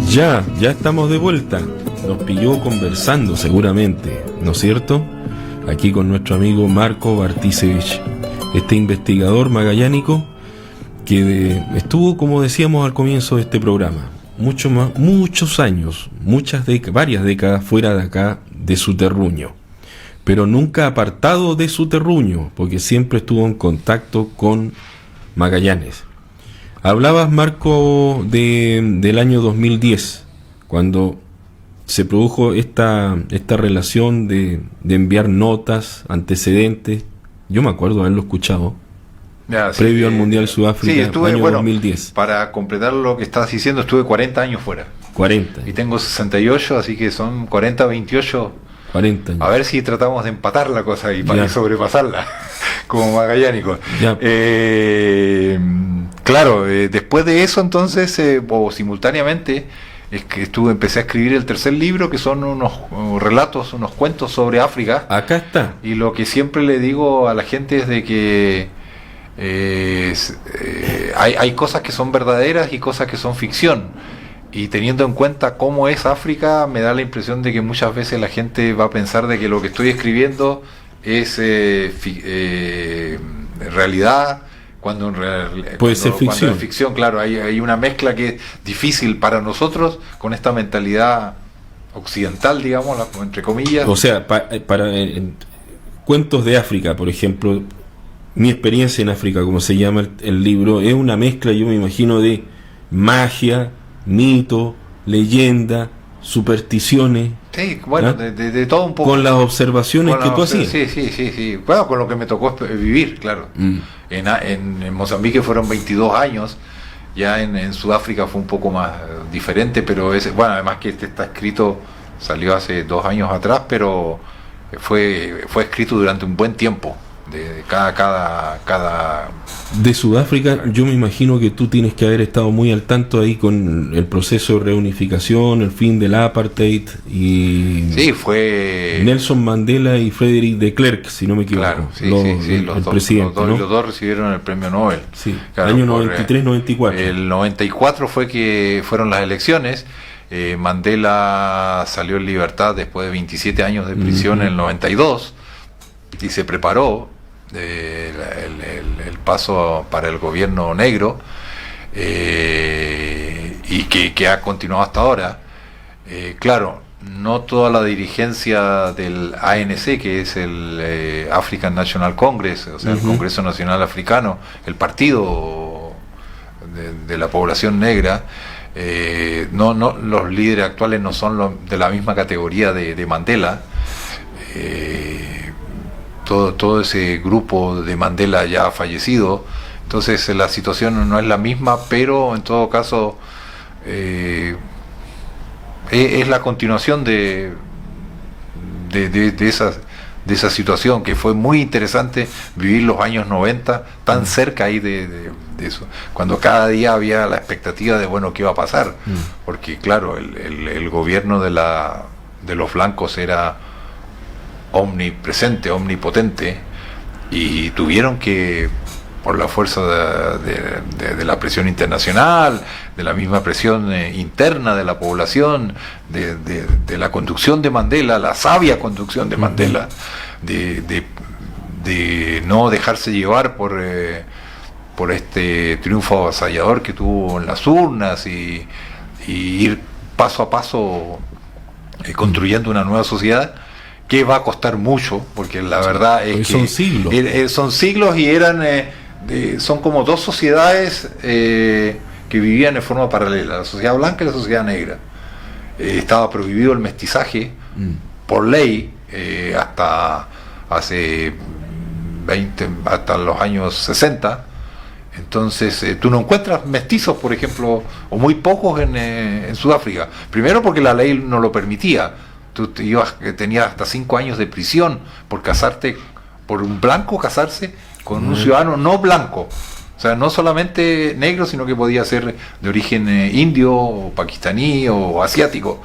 Ya estamos de vuelta. Nos pilló conversando seguramente, ¿no es cierto? Aquí con nuestro amigo Marco Bartisevich, este investigador magallánico que estuvo, como decíamos al comienzo de este programa, muchos años, varias décadas fuera de acá, de su terruño, pero nunca apartado de su terruño, porque siempre estuvo en contacto con Magallanes. Hablabas, Marco, del año 2010, cuando se produjo esta relación de enviar notas, antecedentes. Yo me acuerdo haberlo escuchado. Ya, sí, previo al Mundial Sudáfrica, sí, estuve, año bueno, 2010. Para completar lo que estás diciendo, estuve 40 años fuera. 40. Y tengo 68, así que son 40, 28. 40 años. A ver si tratamos de empatar la cosa y para sobrepasarla, como magallánico. Claro, después de eso entonces, o simultáneamente, es que empecé a escribir el tercer libro, que son unos relatos, unos cuentos sobre África. Acá está. Y lo que siempre le digo a la gente es de que hay cosas que son verdaderas y cosas que son ficción. Y teniendo en cuenta cómo es África, me da la impresión de que muchas veces la gente va a pensar de que lo que estoy escribiendo es realidad, cuando en realidad puede ser ficción. Cuando es ficción, claro, hay una mezcla que es difícil para nosotros con esta mentalidad occidental, digamos, entre comillas. O sea, para cuentos de África, por ejemplo, mi experiencia en África, como se llama el libro, es una mezcla, yo me imagino, de magia, mito, leyenda, supersticiones. Sí, bueno, de todo un poco. Con las observaciones que tú hacías. Sí. Bueno, con lo que me tocó vivir, claro. En Mozambique fueron 22 años, ya en Sudáfrica fue un poco más diferente, pero bueno, además que este está escrito, salió hace 2 años atrás, pero fue escrito durante un buen tiempo. De cada de Sudáfrica. Yo me imagino que tú tienes que haber estado muy al tanto ahí con el proceso de reunificación, el fin del apartheid y sí, fue Nelson Mandela y Frederick de Klerk, si no me equivoco. Claro, los dos recibieron el premio Nobel. Sí, claro, año 93-94. El 94 fue que fueron las elecciones. Mandela salió en libertad después de 27 años de prisión en el 92 y se preparó el paso para el gobierno negro, y que ha continuado hasta ahora. Claro, no toda la dirigencia del ANC, que es el African National Congress, o sea, el Congreso Nacional Africano, el partido de la población negra, los líderes actuales no son de la misma categoría de Mandela. Todo ese grupo de Mandela ya ha fallecido, entonces la situación no es la misma, pero en todo caso es la continuación de esa situación, que fue muy interesante vivir los años 90 tan cerca ahí de eso, cuando cada día había la expectativa de bueno, qué iba a pasar, porque claro, el gobierno de los blancos era omnipresente, omnipotente, y tuvieron que, por la fuerza de la presión internacional, de la misma presión interna de la población, de la conducción de Mandela, la sabia conducción de Mandela, de no dejarse llevar por este triunfo avasallador que tuvo en las urnas, y ir paso a paso construyendo una nueva sociedad que va a costar mucho, porque la verdad es que son siglos y son como dos sociedades que vivían de forma paralela, la sociedad blanca y la sociedad negra. Estaba prohibido el mestizaje por ley hasta hasta los años 60. Entonces tú no encuentras mestizos, por ejemplo, o muy pocos en Sudáfrica, primero porque la ley no lo permitía. Tú tenías hasta 5 años de prisión por un blanco casarse con un ciudadano no blanco. O sea, no solamente negro, sino que podía ser de origen indio, o pakistaní, o asiático.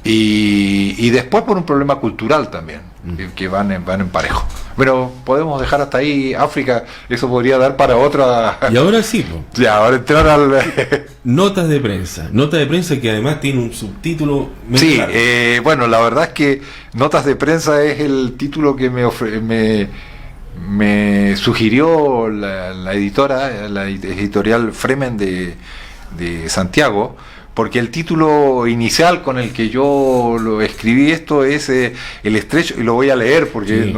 Y después por un problema cultural también. que van en parejo. Pero podemos dejar hasta ahí África, eso podría dar para otra. Y ahora sí, ya, ahora entrar al notas de prensa que además tiene un subtítulo. Sí, bueno, la verdad es que Notas de prensa es el título que me sugirió la editora, la editorial Fremen de Santiago, porque el título inicial con el que yo lo escribí esto es el estrecho, y lo voy a leer porque sí.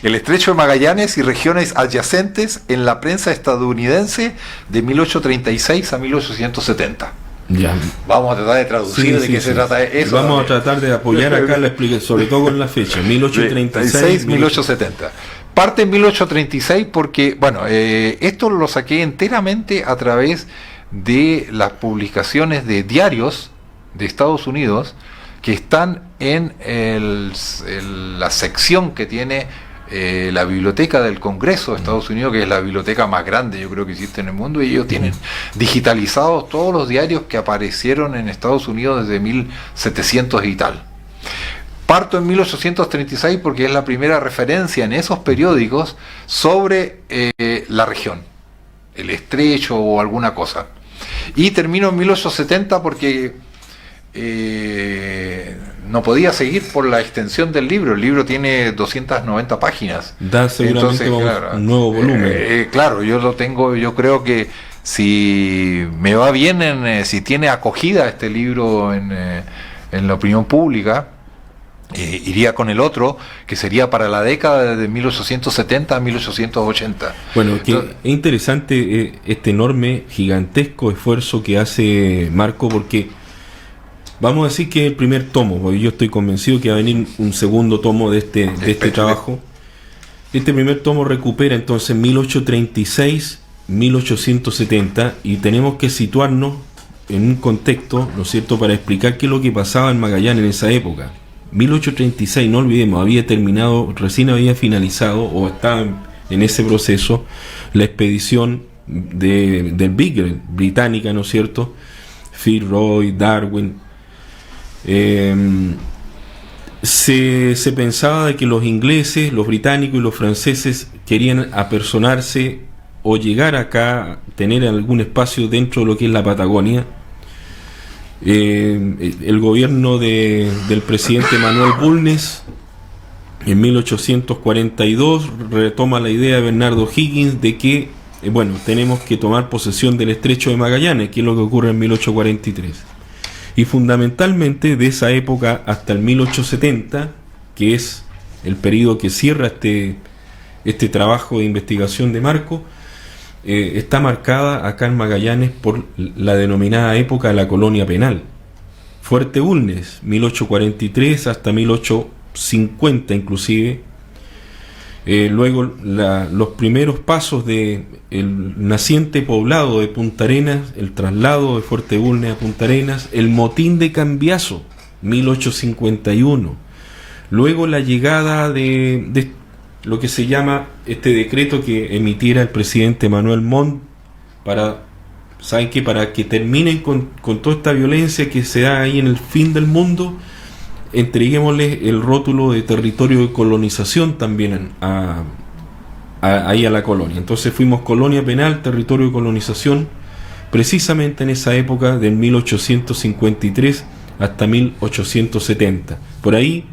El estrecho de Magallanes y regiones adyacentes en la prensa estadounidense de 1836 a 1870. Ya. Vamos a tratar de traducir de qué se trata eso. Vamos a tratar de apoyar acá la explicación, sobre todo con la fecha, 1836, 1870. Parte en 1836 porque, bueno, esto lo saqué enteramente a través de las publicaciones de diarios de Estados Unidos que están en la sección que tiene la biblioteca del Congreso de Estados Unidos, que es la biblioteca más grande yo creo que existe en el mundo, y ellos tienen digitalizados todos los diarios que aparecieron en Estados Unidos desde 1700 y tal. Parto en 1836 porque es la primera referencia en esos periódicos sobre la región, el estrecho o alguna cosa. Y termino en 1870 porque no podía seguir por la extensión del libro. El libro tiene 290 páginas. Da seguramente un nuevo volumen. Claro, yo lo tengo, yo creo que si me va bien, si tiene acogida este libro en la opinión pública, iría con el otro, que sería para la década de 1870 a 1880. Bueno, que es interesante este enorme, gigantesco esfuerzo que hace Marco, porque vamos a decir que es el primer tomo, porque yo estoy convencido que va a venir un segundo tomo de este trabajo. Este primer tomo recupera entonces 1836, 1870, y tenemos que situarnos en un contexto, ¿no es cierto?, para explicar qué es lo que pasaba en Magallanes en esa época. 1836, no olvidemos, recién había finalizado o estaba en ese proceso la expedición del Beagle británica, ¿no es cierto? Fitzroy, Darwin. Se pensaba de que los ingleses, los británicos y los franceses querían apersonarse o llegar acá, tener algún espacio dentro de lo que es la Patagonia. El gobierno del presidente Manuel Bulnes en 1842 retoma la idea de Bernardo Higgins de que tenemos que tomar posesión del estrecho de Magallanes, que es lo que ocurre en 1843, y fundamentalmente de esa época hasta el 1870, que es el periodo que cierra este trabajo de investigación de Marco. Está marcada acá en Magallanes por la denominada época de la colonia penal. Fuerte Bulnes, 1843 hasta 1850 inclusive. Luego los primeros pasos del naciente poblado de Punta Arenas, el traslado de Fuerte Bulnes a Punta Arenas, el motín de Cambiaso, 1851. Luego la llegada de lo que se llama este decreto que emitiera el presidente Manuel Montt para que terminen con toda esta violencia que se da ahí en el fin del mundo, entreguémosle el rótulo de territorio de colonización también ahí a la colonia. Entonces fuimos colonia penal, territorio de colonización, precisamente en esa época del 1853 hasta 1870. Por ahí,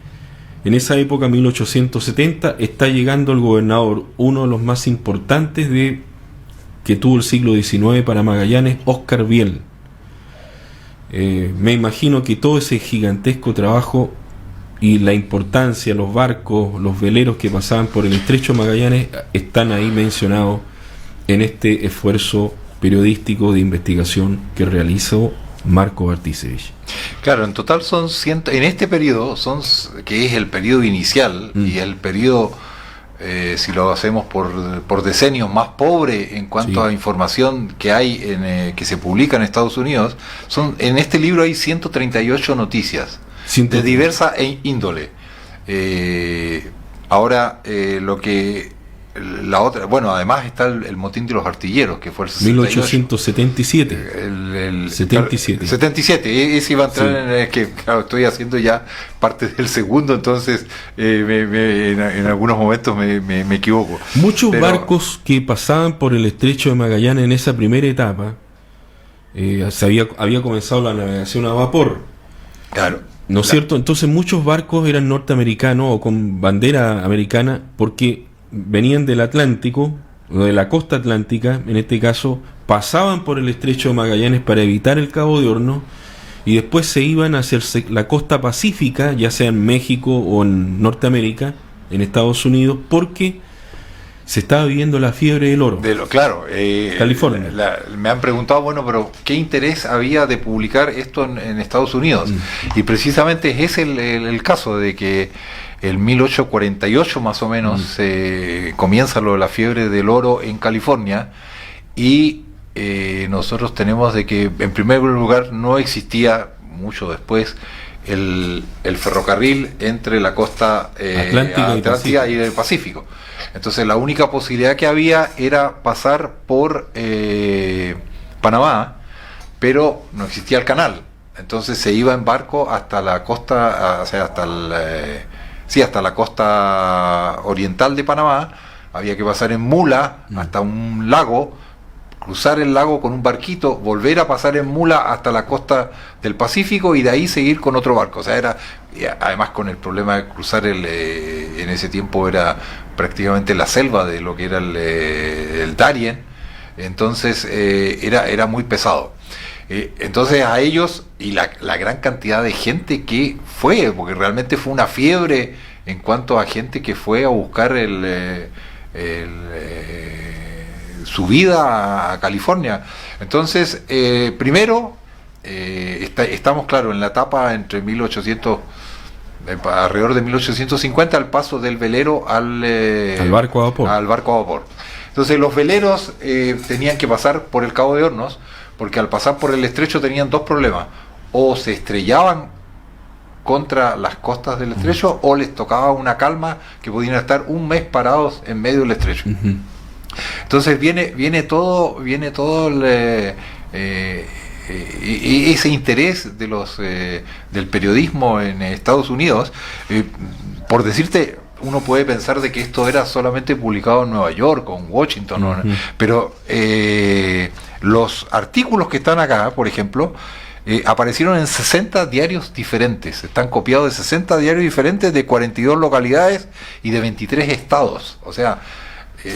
en esa época, 1870, está llegando el gobernador, uno de los más importantes que tuvo el siglo XIX para Magallanes, Óscar Viel. Me imagino que todo ese gigantesco trabajo y la importancia, los barcos, los veleros que pasaban por el estrecho de Magallanes están ahí mencionados en este esfuerzo periodístico de investigación que realizó Marco Bartisevich. Claro, en total son en este periodo, que es el periodo inicial y el periodo, si lo hacemos por decenios, más pobre en cuanto a información que hay que se publica en Estados Unidos, en este libro hay 138 noticias de diversa índole. Ahora, la otra, bueno, además está el motín de los artilleros, que fue el 68. 1877. El 77. 77, ese iba a entrar Sí. es que claro, estoy haciendo ya parte del segundo, entonces en algunos momentos me equivoco. Muchos Pero- barcos que pasaban por el estrecho de Magallanes en esa primera etapa, había comenzado la navegación a vapor, Claro. ¿no es cierto? Entonces muchos barcos eran norteamericanos o con bandera americana porque venían del Atlántico, o de la costa atlántica, en este caso, pasaban por el estrecho de Magallanes para evitar el Cabo de Hornos y después se iban hacia la costa pacífica, ya sea en México o en Norteamérica, en Estados Unidos, porque se estaba viviendo la fiebre del oro. Claro, California. Me han preguntado, bueno, pero ¿qué interés había de publicar esto en Estados Unidos? Y precisamente es el caso de que en 1848 más o menos comienza lo de la fiebre del oro en California y nosotros tenemos de que en primer lugar no existía mucho después el ferrocarril entre la costa Atlántica y el Pacífico. Entonces la única posibilidad que había era pasar por Panamá, pero no existía el canal. Entonces se iba en barco hasta la costa, o sea, hasta la costa oriental de Panamá. Había que pasar en mula hasta un lago, cruzar el lago con un barquito, volver a pasar en mula hasta la costa del Pacífico y de ahí seguir con otro barco. O sea, era, además con el problema de cruzar en ese tiempo era prácticamente la selva de lo que era el Darien, entonces era muy pesado. Entonces a ellos y la gran cantidad de gente que fue, porque realmente fue una fiebre en cuanto a gente que fue a buscar su vida a California. Entonces, primero, estamos, claro, en la etapa entre 1800, alrededor de 1850, al paso del velero al barco a vapor. Al barco a vapor. Entonces, los veleros tenían que pasar por el Cabo de Hornos, porque al pasar por el estrecho tenían dos problemas: o se estrellaban contra las costas del estrecho, o les tocaba una calma que podían estar un mes parados en medio del estrecho. Entonces viene todo ese interés de del periodismo en Estados Unidos. Por decirte, uno puede pensar de que esto era solamente publicado en Nueva York o en Washington, ¿no? Pero los artículos que están acá, por ejemplo, aparecieron en 60 diarios diferentes, están copiados de 60 diarios diferentes de 42 localidades y de 23 estados. O sea,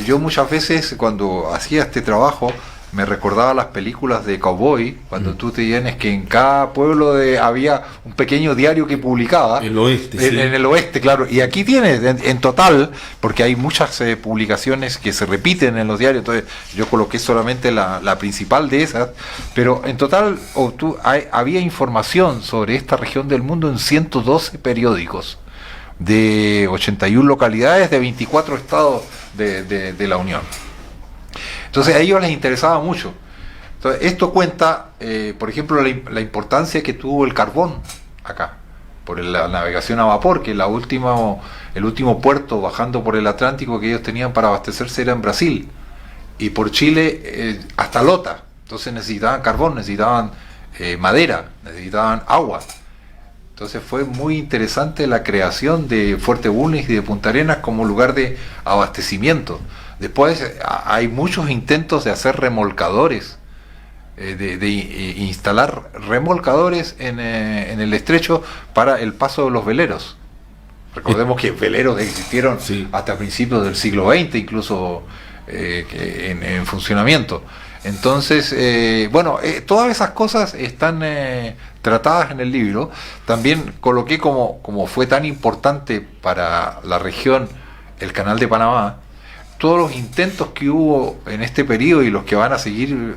yo muchas veces cuando hacía este trabajo me recordaba las películas de cowboy, cuando tú te tienes que en cada pueblo había un pequeño diario que publicaba. El oeste, sí. En el oeste, claro. Y aquí tienes, en total, porque hay muchas publicaciones que se repiten en los diarios, entonces yo coloqué solamente la principal de esas, pero en total había información sobre esta región del mundo en 112 periódicos de 81 localidades de 24 estados de la Unión. Entonces a ellos les interesaba mucho. Entonces, esto cuenta, por ejemplo, la importancia que tuvo el carbón acá, por la navegación a vapor, que el último puerto bajando por el Atlántico que ellos tenían para abastecerse era en Brasil, y por Chile hasta Lota. Entonces necesitaban carbón, necesitaban madera, necesitaban agua. Entonces fue muy interesante la creación de Fuerte Bulnes y de Punta Arenas como lugar de abastecimiento. Después hay muchos intentos de hacer remolcadores, de instalar remolcadores en el estrecho para el paso de los veleros. Recordemos que veleros existieron hasta principios del siglo XX, incluso en funcionamiento. Entonces, todas esas cosas están tratadas en el libro. También coloqué como fue tan importante para la región el Canal de Panamá, todos los intentos que hubo en este periodo y los que van a seguir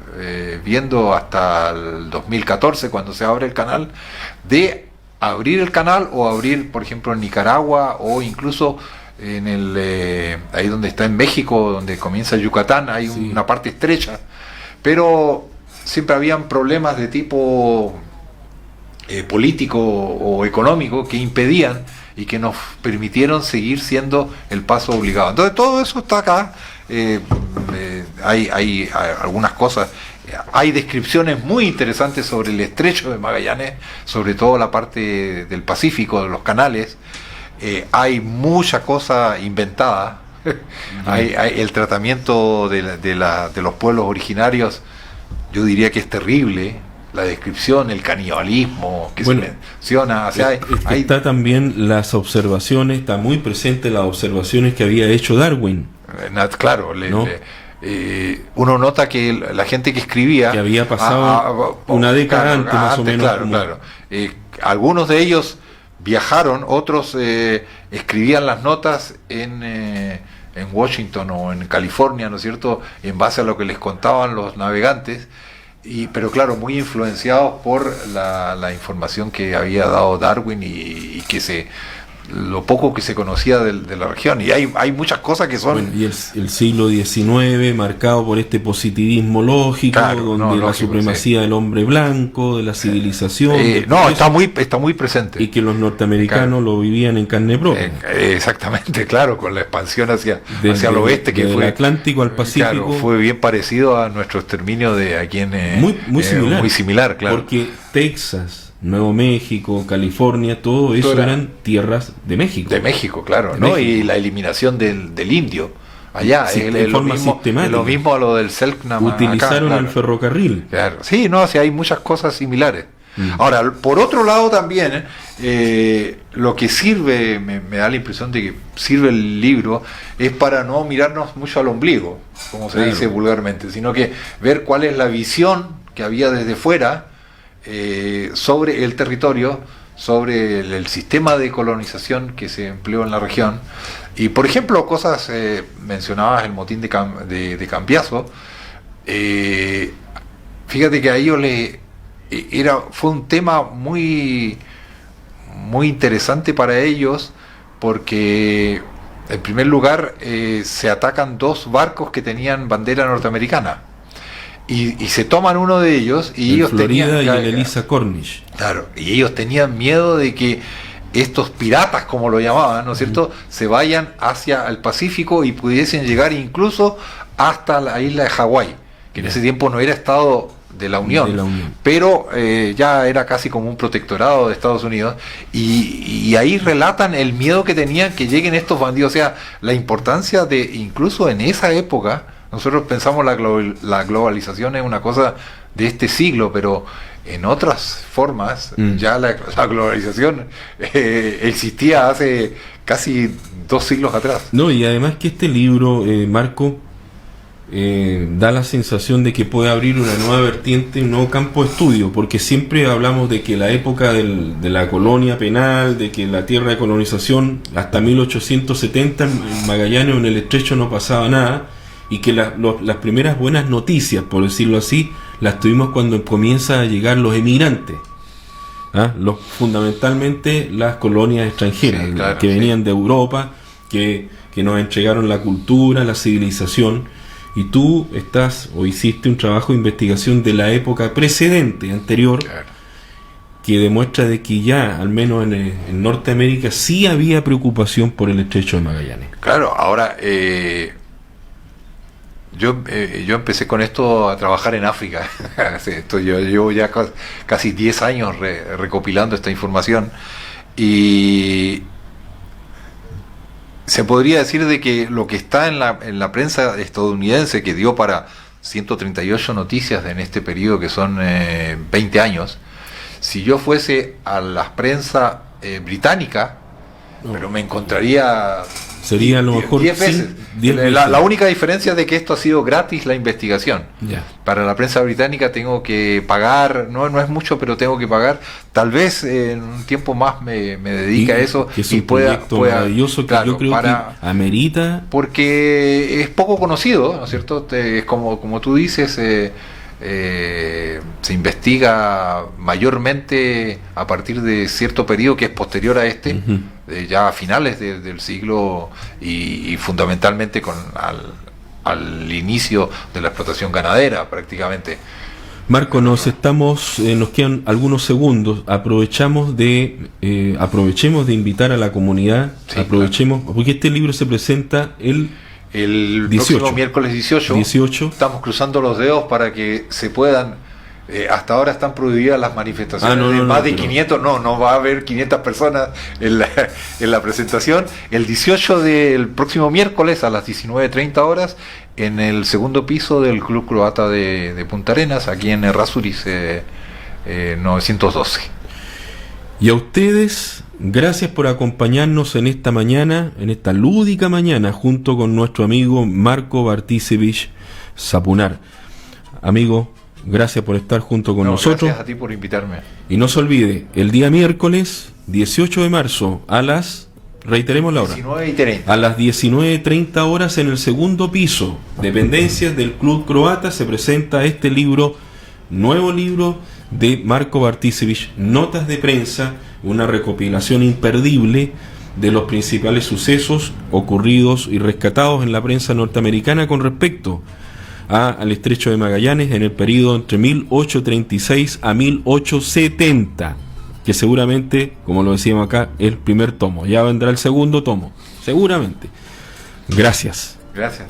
viendo hasta el 2014, cuando se abre el canal, de abrir el canal o abrir, por ejemplo, en Nicaragua o incluso en ahí donde está en México, donde comienza Yucatán, hay una parte estrecha, pero siempre habían problemas de tipo político o económico que impedían y que nos permitieron seguir siendo el paso obligado. Entonces todo eso está acá. Hay algunas cosas, hay descripciones muy interesantes sobre el estrecho de Magallanes, sobre todo la parte del Pacífico, de los canales. Hay mucha cosa inventada. Hay el tratamiento de los pueblos originarios, yo diría que es terrible. La descripción, el canibalismo que se menciona. O sea, está también las observaciones, está muy presente las observaciones que había hecho Darwin. Claro, ¿no? Uno nota que la gente que escribía... Que había pasado una década antes, más o menos. Claro. Algunos de ellos viajaron, otros escribían las notas en Washington o en California, ¿no es cierto?, en base a lo que les contaban los navegantes. Pero claro, muy influenciados por la información que había dado Darwin y que lo poco que se conocía de la región. Y hay muchas cosas que son... y el siglo XIX marcado por este positivismo lógico, donde la supremacía del hombre blanco, de la civilización... está muy presente. Y que los norteamericanos lo vivían en carne propia. Exactamente, claro, con la expansión hacia el oeste, que fue... del Atlántico al Pacífico. Claro, fue bien parecido a nuestro exterminio de aquí en... muy similar. Muy similar, claro. Porque Texas, Nuevo México, California, todo eso eran tierras de México. De México, claro, ¿no? Y la eliminación del indio allá, de forma sistemática. Lo mismo a lo del Selknam. Utilizaron el ferrocarril. Claro. Sí, hay muchas cosas similares. Ahora, por otro lado también, lo que sirve, me da la impresión de que sirve el libro, es para no mirarnos mucho al ombligo, como se dice vulgarmente, sino que ver cuál es la visión que había desde fuera, sobre el territorio, sobre el sistema de colonización que se empleó en la región. Y por ejemplo, cosas, mencionabas el motín de Cambiaso. Fíjate que a ellos fue un tema muy, muy interesante para ellos, porque en primer lugar se atacan 2 barcos que tenían bandera norteamericana. Y se toman uno de ellos y ellos Florida y el Elisa Cornish. Claro, y ellos tenían miedo de que estos piratas, como lo llamaban, ¿no es cierto?, se vayan hacia el Pacífico y pudiesen llegar incluso hasta la isla de Hawái, que en ese tiempo no era estado de la Unión, pero ya era casi como un protectorado de Estados Unidos, y ahí relatan el miedo que tenían que lleguen estos bandidos. O sea, la importancia de, incluso en esa época, nosotros pensamos la globalización es una cosa de este siglo, pero en otras formas ya la globalización existía hace casi 2 siglos atrás. No, y además que este libro, Marco, da la sensación de que puede abrir una nueva vertiente, un nuevo campo de estudio, porque siempre hablamos de que la época de la colonia penal, de que la tierra de colonización, hasta 1870 en Magallanes o en el Estrecho no pasaba nada, y que las primeras buenas noticias, por decirlo así, las tuvimos cuando comienzan a llegar los emigrantes, fundamentalmente las colonias extranjeras, que venían de Europa, que nos entregaron la cultura, la civilización. Y tú hiciste un trabajo de investigación de la época precedente, anterior, que demuestra de que ya, al menos en Norteamérica, sí había preocupación por el Estrecho de Magallanes. Claro, ahora yo empecé con esto a trabajar en África. Yo llevo ya casi 10 años recopilando esta información, y se podría decir de que lo que está en la prensa estadounidense, que dio para 138 noticias en este periodo, que son 20 años, si yo fuese a la prensa británica, pero me encontraría... Sería a lo mejor 10 veces. 10 veces. La única diferencia es de que esto ha sido gratis, la investigación. Para la prensa británica tengo que pagar, no es mucho, pero tengo que pagar. Tal vez en un tiempo más me dedique a eso, que es un proyecto maravilloso que yo creo que amerita. Porque es poco conocido, ¿no es cierto? Es como tú dices, se investiga mayormente a partir de cierto periodo que es posterior a este, ya a finales del siglo, y fundamentalmente al inicio de la explotación ganadera, prácticamente. Marco, nos quedan algunos segundos. Aprovechemos de invitar a la comunidad, Sí, aprovechemos, porque este libro se presenta el 18. Próximo miércoles 18. Estamos cruzando los dedos para que se puedan. Hasta ahora están prohibidas las manifestaciones de más de 500. No va a haber 500 personas en la presentación. El 18 del próximo miércoles a las 19:30 horas en el segundo piso del Club Croata de Punta Arenas, aquí en Errázuriz 912. Y a ustedes, gracias por acompañarnos en esta mañana, en esta lúdica mañana, junto con nuestro amigo Marco Bartisevich Sapunar. Amigo, gracias por estar junto con nosotros. Gracias a ti por invitarme. Y no se olvide, el día miércoles 18 de marzo a las, reiteremos la hora, 19:30. a las 19:30 horas en el segundo piso, dependencias del Club Croata, se presenta este libro, nuevo libro de Marco Bartisevich, Notas de Prensa, una recopilación imperdible de los principales sucesos ocurridos y rescatados en la prensa norteamericana con respecto al Estrecho de Magallanes en el periodo entre 1836 a 1870, que seguramente, como lo decíamos acá, es el primer tomo. Ya vendrá el segundo tomo, seguramente. Gracias. Gracias.